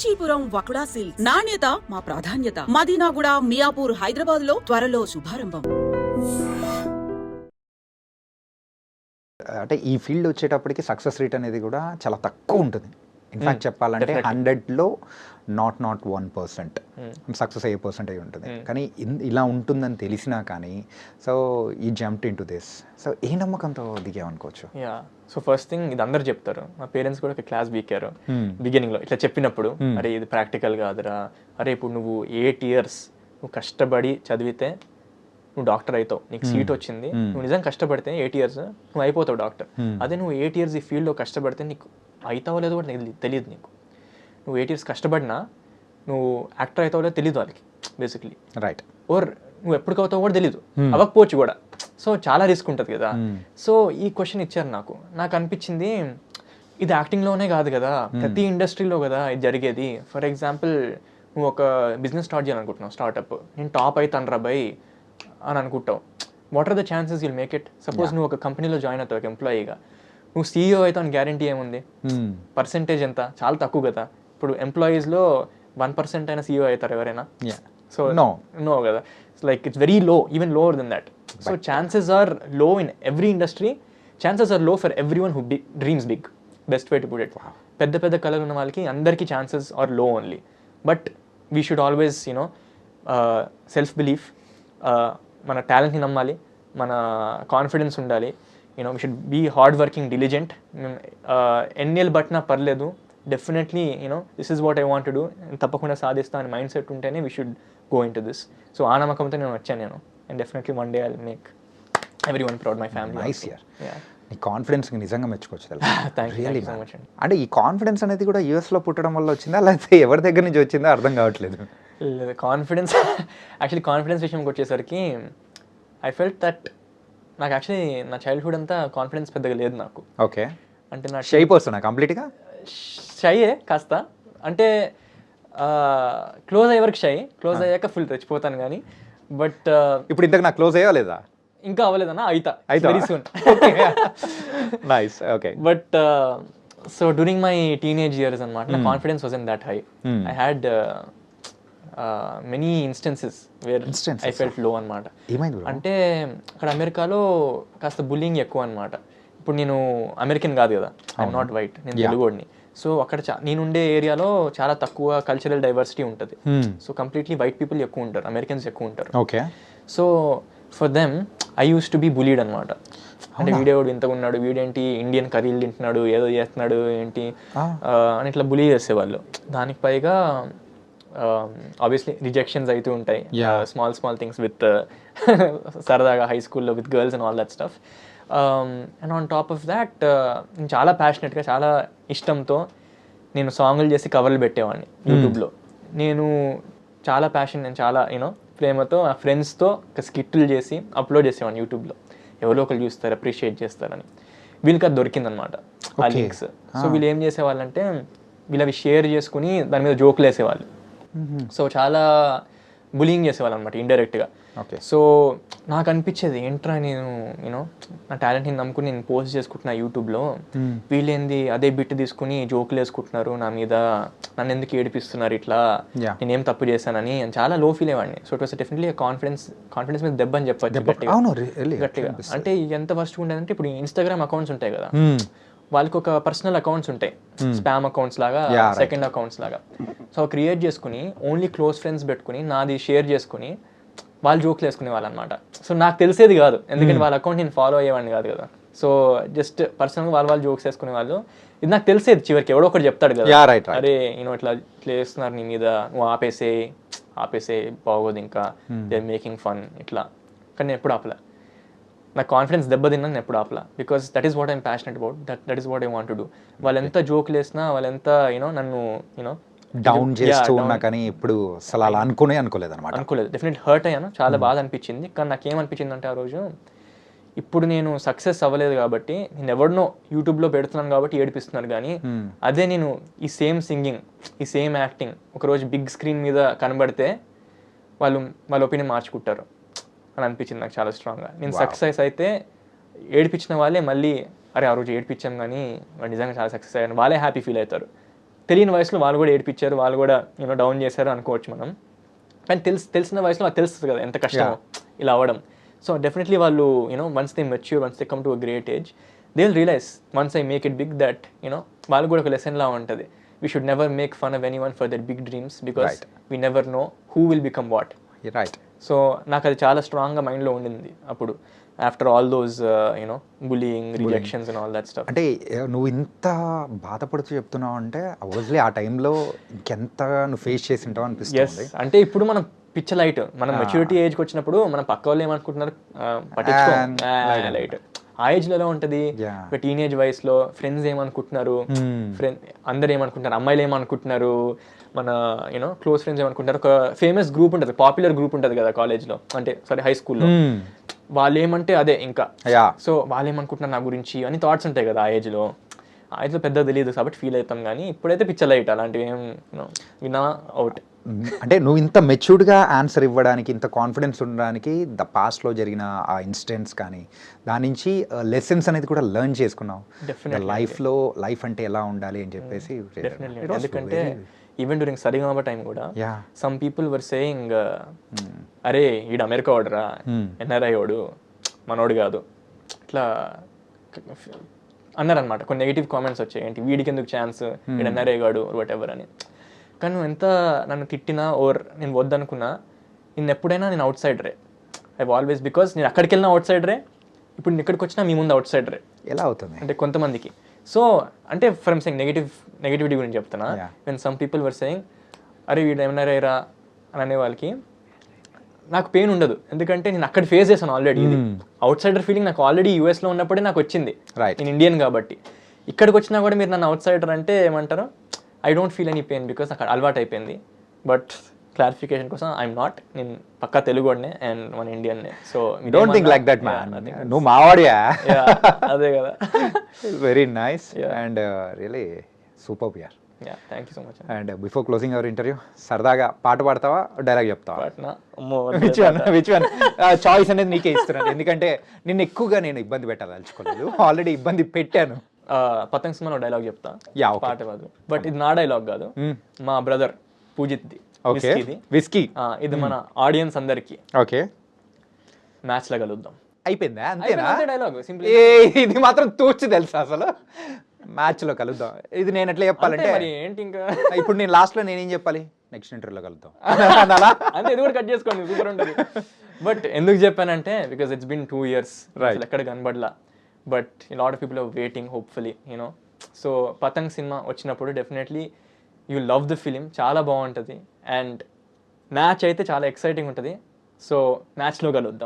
Kanchipuram వకుడా silks నాణ్యత మా ప్రాధాన్యత. మదీనాగూడ, మియాపూర్, హైదరాబాద్ లో త్వరలో శుభారంభం. అంటే ఈ ఫీల్డ్ వచ్చేటప్పటికి సక్సెస్ రేట్ అనేది కూడా చాలా తక్కువ ఉంటుంది. ఇన్ఫాక్ట్ చెప్పాలంటే 100లో నాట్ 1% సక్సెస్ అయ్యే పర్సెంటేజ్ ఉంటుంది. కానీ ఇలా ఉంటుందని తెలిసినా కానీ సో ఈ jumped into this. So ఏ నమ్మకంతో దిగామనుకోవచ్చు? సో ఫస్ట్ థింగ్ ఇది అందరు చెప్తారు. మా పేరెంట్స్ కూడా ఒక క్లాస్ బీకారు బిగినింగ్లో ఇట్లా చెప్పినప్పుడు, అరే ఇది ప్రాక్టికల్ కాదురా, అరే ఇప్పుడు నువ్వు 8 years నువ్వు కష్టపడి చదివితే నువ్వు డాక్టర్ అవుతావు, నీకు సీట్ వచ్చింది, నువ్వు నిజంగా కష్టపడితే 8 years నువ్వు అయిపోతావు డాక్టర్. అదే నువ్వు 8 years ఈ ఫీల్డ్లో కష్టపడితే నీకు అవుతావో లేదో కూడా తెలియదు. నువ్వు 8 years కష్టపడినా నువ్వు యాక్టర్ అవుతావో లేదో తెలియదు వాళ్ళకి బేసిక్లీ. రైట్. ఓర్ నువ్వు ఎప్పుడు అవుతావో కూడా తెలియదు, అవ్వకపోవచ్చు కూడా. సో చాలా రిస్క్ ఉంటుంది కదా. సో ఈ క్వశ్చన్ ఇచ్చారు నాకు అనిపించింది ఇది యాక్టింగ్లోనే కాదు కదా, ప్రతి ఇండస్ట్రీలో కదా ఇది జరిగేది. ఫర్ ఎగ్జాంపుల్ నువ్వు ఒక బిజినెస్ స్టార్ట్ చేయాలనుకుంటున్నావు, స్టార్ట్అప్, నేను టాప్ అవుతాను రా బై అని అనుకుంటావు. What are the chances will make it? Suppose నువ్వు ఒక కంపెనీలో జాయిన్ అవుతావు ఒక ఎంప్లాయీగా, నువ్వు CEO అవుతావు అని గ్యారంటీ ఏముంది? పర్సెంటేజ్ ఎంత? చాలా తక్కువ కదా. ఇప్పుడు ఎంప్లాయీస్లో 1% అయినా CEO అవుతారు ఎవరైనా? సో నో కదా. Like it's very low, even lower than that. So chances are low in every industry. Chances are low for everyone who dreams big. Best way to put it. పెద్ద పెద్ద కళలు ఉన్న వాళ్ళకి అందరికీ chances are low only. But we should always self belief, మన టాలెంట్ని నమ్మాలి, మన కాన్ఫిడెన్స్ ఉండాలి. We should be hard working, diligent. ఎన్నేళ్ళు పట్టినా పర్లేదు, definitely this is what I want to do, తప్పకుండా సాధిస్తా అని మైండ్ సెట్ ఉంటేనే we should go into this. So ఆ నమ్మకంతో నేను వచ్చాను. And definitely one day I will make everyone proud, my family. Nice యార్. నీ కాన్ఫిడెన్స్ నిజంగా మెచ్చుకోవచ్చు. Thank you so much. అంటే ఈ కాన్ఫిడెన్స్ అనేది కూడా యూఎస్లో పుట్టడం వల్ల వచ్చిందా, లేకపోతే ఎవరి దగ్గర నుంచి వచ్చిందో అర్థం కావట్లేదు. కాన్ఫిడెన్స్ యాక్చువల్లీ కాన్ఫిడెన్స్ విషయంకి వచ్చేసరికి ఐ ఫెల్ట్ దట్ నాకు యాక్చువల్లీ నా చైల్డ్హుడ్ అంతా కాన్ఫిడెన్స్ పెద్దగా లేదు నాకు. ఓకే. అంటే నా షై పర్సన్ కంప్లీట్గా షైయే కాస్త. అంటే క్లోజ్ అయ్యే వరకు షై, క్లోజ్ అయ్యాక ఫుల్ రెచ్చిపోతాను కానీ. బట్ ఇప్పుడు ఇంతకు నాకు క్లోజ్ అయ్యా లేదా? ఇంకా అవ్వలేదన్నా, అయితా very soon. Nice. Okay. But so during my teenage years అనమాట, నా confidence was in that high. I had many instances where I felt లో అనమాట. అంటే అక్కడ అమెరికాలో కాస్త బుల్లింగ్ ఎక్కువ అనమాట. ఇప్పుడు నేను అమెరికన్ కాదు కదా, ఐఎమ్ నాట్ వైట్, నేను తెలుగుడిని. సో అక్కడ నేనుండే ఏరియాలో చాలా తక్కువ కల్చరల్ డైవర్సిటీ ఉంటుంది. సో కంప్లీట్లీ వైట్ పీపుల్ ఎక్కువ ఉంటారు, అమెరికన్స్ ఎక్కువ ఉంటారు. Okay. So for them I use to be bullied అనమాట. అంటే వీడేవాడు ఇంతగా ఉన్నాడు, వీడేంటి ఇండియన్ కర్రీలు తింటున్నాడు, ఏదో చేస్తున్నాడు ఏంటి అని ఇట్లా బులీ చేసేవాళ్ళు. దానికి పైగా ఆబ్వియస్లీ రిజెక్షన్స్ అవుతూ ఉంటాయి, స్మాల్ థింగ్స్ విత్ సరదాగా హై స్కూల్లో with girls and all that stuff. And on top of that నేను చాలా ప్యాషనెట్గా, చాలా ఇష్టంతో నేను సాంగులు చేసి కవర్లు పెట్టేవాడిని యూట్యూబ్లో. నేను చాలా చాలా ప్రేమతో ఆ ఫ్రెండ్స్తో ఒక స్కిట్లు చేసి అప్లోడ్ చేసేవాడిని యూట్యూబ్లో. ఎవరో ఒకరు చూస్తారు, అప్రిషియేట్ చేస్తారని. వీళ్ళకి అది దొరికిందనమాట ఆ లింక్స్. సో వీళ్ళు ఏం చేసేవాళ్ళంటే వీళ్ళు అవి షేర్ చేసుకుని దాని మీద జోకులు వేసేవాళ్ళు. సో చాలా బులింగ్ చేసేవాళ్ళు అనమాట ఇండైరెక్ట్గా. సో నాకు అనిపించేది ఏంట్రా, నేను నా టాలెంట్ని నమ్ముకుని నేను పోస్ట్ చేసుకుంటున్నా యూట్యూబ్లో, వీళ్ళేంది అదే బిట్ తీసుకుని జోకులు వేసుకుంటున్నారు నా మీద, నన్ను ఎందుకు ఏడిపిస్తున్నారు ఇట్లా, నేనేం తప్పు చేశానని చాలా లో ఫీల్ అయ్యేవాడిని. So it was definitely confidence మీద దెబ్బ అని చెప్పచ్చు గట్టిగా. అంటే ఎంత ఫస్ట్ ఉండేదంటే ఇప్పుడు ఇన్స్టాగ్రామ్ అకౌంట్స్ ఉంటాయి కదా, వాళ్ళకి ఒక పర్సనల్ అకౌంట్స్ ఉంటాయి, స్పామ్ అకౌంట్స్ లాగా, సెకండ్ అకౌంట్స్ లాగా. సో క్రియేట్ చేసుకుని ఓన్లీ క్లోజ్ ఫ్రెండ్స్ పెట్టుకుని నాది షేర్ చేసుకుని వాళ్ళు జోక్లు వేసుకునే వాళ్ళు అనమాట. సో నాకు తెలిసేది కాదు, ఎందుకంటే వాళ్ళ అకౌంట్ నేను ఫాలో అయ్యేవాడిని కాదు కదా. సో జస్ట్ పర్సనల్గా వాళ్ళు జోక్స్ వేసుకునే వాళ్ళు. ఇది నాకు తెలిసేది చివరికి ఎవడో ఒకటి చెప్తాడు కదా, అరే ఇట్లా చేస్తున్నారు నీ మీద, నువ్వు ఆపేసే బాగోదు ఇంకా, దే మేకింగ్ ఫన్ ఇట్లా. కానీ నేను ఎప్పుడు ఆపలా, నా కాన్ఫిడెన్స్ దెబ్బతిన్నా నేను ఎప్పుడు ఆపలా. Because that is what I'm passionate about, that is what I want to do. వాళ్ళు ఎంత జోకులు వేసినా, వాళ్ళు ఎంత నన్ను డౌన్ చేస్తూ ఉన్నా కానీ ఇప్పుడు అసలు అలా అనుకోలేదు. డెఫినెట్ హర్ట్ అయ్యాను, చాలా బాధ అనిపించింది. కానీ నాకేమనిపించింది అంటే ఆ రోజు, ఇప్పుడు నేను సక్సెస్ అవ్వలేదు కాబట్టి, నేను ఎవరినో యూట్యూబ్లో పెడుతున్నాను కాబట్టి ఏడిపిస్తున్నాను, కానీ అదే నేను ఈ సేమ్ సింగింగ్, ఈ సేమ్ యాక్టింగ్ ఒకరోజు బిగ్ స్క్రీన్ మీద కనబడితే వాళ్ళ ఒపీనియన్ మార్చుకుంటారు అని అనిపించింది నాకు చాలా స్ట్రాంగ్గా. నేను సక్సెస్ అయితే ఏడిపించిన వాళ్ళే మళ్ళీ, అరే ఆ రోజు ఏడిపించాం కానీ వాడు నిజంగా చాలా సక్సెస్ అయ్యాను, వాళ్ళే హ్యాపీ ఫీల్ అవుతారు. తెలియని వయసులో వాళ్ళు కూడా ఏడిపించారు, వాళ్ళు కూడా డౌన్ చేశారు అనుకోవచ్చు మనం. కానీ తెలిసిన వయసులో అది తెలుస్తుంది కదా ఎంత కష్టమో ఇలా అవ్వడం. సో డెఫినెట్లీ వాళ్ళు once they mature, once they come to a great age, they will realize once I make it big that వాళ్ళు కూడా ఒక లెసన్ లా ఉంటుంది. We should never make fun of anyone for that big dreams because we never know who will become what. Right. So నాకు అది చాలా స్ట్రాంగ్గా మైండ్లో ఉండింది అప్పుడు, after all those bullying, rejections and all that stuff. అంటే నువ్వు ఇంత బాధపడుతూ చెప్తున్నావు అంటే అబ్వియస్లీ ఆ టైంలో ఇంకెంత నువ్వు ఫేస్ చేసి ఉంటావు అనిపిస్తుంది. అంటే ఇప్పుడు మనం పిచ్చ లైట్, మనం మెచ్యూరిటీ ఏజ్కి వచ్చినప్పుడు మనం పక్క వాళ్ళు ఏమనుకుంటున్నారు పట్టించుకో లైట్. ఆ ఏజ్లో ఎలా ఉంటుంది, టీనేజ్ వయసులో ఫ్రెండ్స్ ఏమనుకుంటున్నారు, అందరు ఏమనుకుంటున్నారు, అమ్మాయిలు ఏమనుకుంటున్నారు, మన క్లోజ్ ఫ్రెండ్స్ ఏమనుకుంటారు. ఒక ఫేమస్ గ్రూప్ ఉంటుంది, పాపులర్ గ్రూప్ ఉంటుంది కదా కాలేజ్లో, అంటే సారీ హై స్కూల్లో, వాళ్ళు ఏమంటే అదే ఇంకా. సో వాళ్ళు ఏమనుకుంటున్నారు నా గురించి అని థాట్స్ ఉంటాయి కదా ఆ ఏజ్లో పెద్ద తెలియదు కాబట్టి ఫీల్ అవుతాం. కానీ ఇప్పుడైతే పిచ్చ లైట్, అలాంటివి ఏం విన్నా అవుట్. అంటే నువ్వు ఇంత మెచ్యూర్డ్గా ఆన్సర్ ఇవ్వడానికి, ఇంత కాన్ఫిడెన్స్ ఉండడానికి ద పాస్ట్లో జరిగిన ఆ ఇన్సిడెంట్స్ కానీ దాని నుంచి లెసన్స్ అనేది కూడా లెర్న్ చేసుకున్నావు. లైఫ్లో లైఫ్ అంటే ఎలా ఉండాలి అని చెప్పేసి. ఎందుకంటే ఈవెన్ డ్యూరింగ్ సరిగమప టైం కూడా సమ్ పీపుల్ వర్ సేయింగ్ అరే ఈడు అమెరికా వాడురా, ఎన్ఆర్ఐ వాడు, మనోడు కాదు, ఇట్లా అన్నారనమాట. కొన్ని నెగిటివ్ కామెంట్స్ వచ్చాయి, ఏంటి వీడికి ఎందుకు ఛాన్స్, వీడు ఎన్ఆర్ఐ గాడు వాట్ ఎవర్ అని. కానీ నువ్వు ఎంత నన్ను తిట్టినా ఓర్ నేను వద్దనుకున్నా, నేను ఎప్పుడైనా నేను అవుట్ సైడరే. ఐ ఆల్వేస్, బికాస్ నేను అక్కడికి వెళ్ళినా అవుట్ సైడరే, ఇప్పుడు నేను ఇక్కడికి వచ్చినా మీ ముందు అవుట్ సైడరే. ఎలా అవుతుంది అంటే కొంతమందికి. సో అంటే ఫ్రమ్ సెయింగ్ నెగిటివిటీ గురించి చెప్తున్నా. When some people were saying అరే వీడు ఏమన్నారా అని అనే వాళ్ళకి నాకు పెయిన్ ఉండదు, ఎందుకంటే నేను అక్కడ ఫేస్ చేశాను ఆల్రెడీ. ఇది అవుట్ సైడర్ ఫీలింగ్ నాకు ఆల్రెడీ యూఎస్లో ఉన్నప్పుడే నాకు వచ్చింది, నేను ఇండియన్ కాబట్టి. ఇక్కడికి వచ్చినా కూడా మీరు నన్ను అవుట్ సైడర్ అంటే ఏమంటారు, I don't feel any pain because నాకు అలవాటు అయిపోయింది. బట్ క్లారిఫికేషన్ కోసం ఐఎమ్ నాట్, నేను పక్కా తెలుగునే అండ్ మన ఇండియన్నే. So don't think like that man, నువ్వు మావాడియా. అదే కదా. Very nice and really super యార్. Thank you so much. And before closing our interview సరదాగా పాట పాడతావా, డైలాగ్ చెప్తావా? విచ్ వన్ చాయిస్ అనేది నీకే ఇస్తున్నాను, ఎందుకంటే నిన్ను ఎక్కువగా నేను ఇబ్బంది పెట్టాలనుకోలేదు, ఆల్రెడీ ఇబ్బంది పెట్టాను. పతంగ్ సినిమాలో డైలాగ్ చెప్తా, పాట కాదు. బట్ ఇది నా డైలాగ్ కాదు, మా బ్రదర్ పూజిత్ది, విస్కీ. ఇది మన ఆడియన్స్ అందరికి. ఓకే, మ్యాచ్ లో కలుద్దాం. అయిపోయిందా? అంతేనా డైలాగ్? సింపుల్. ఇది మాత్రం తూచి తెలుసా అసలు, మ్యాచ్ లో కలుద్దాం. ఇది నేను ఎట్లా చెప్పాలంటే ఏంటి ఇంకా ఇప్పుడు నేను లాస్ట్ లో నేనేం చెప్పాలి, నెక్స్ట్ ఇంటర్వ్యూలో కలుద్దాం అంటే ఇది కూడా కట్ చేసుకోండి, సూపర్ ఉంటుంది. బట్ ఎందుకు చెప్పానంటే బికాస్ ఇట్స్ బిన్ 2 years అసలు ఎక్కడ కనబడలా. But lot of people are waiting hopefully so Patang cinema వచ్చినప్పుడు definitely you love the film, చాలా బాగుంటుంది. అండ్ మ్యాచ్ అయితే చాలా ఎక్సైటింగ్ ఉంటుంది. సో మ్యాచ్లో కలుద్దాం.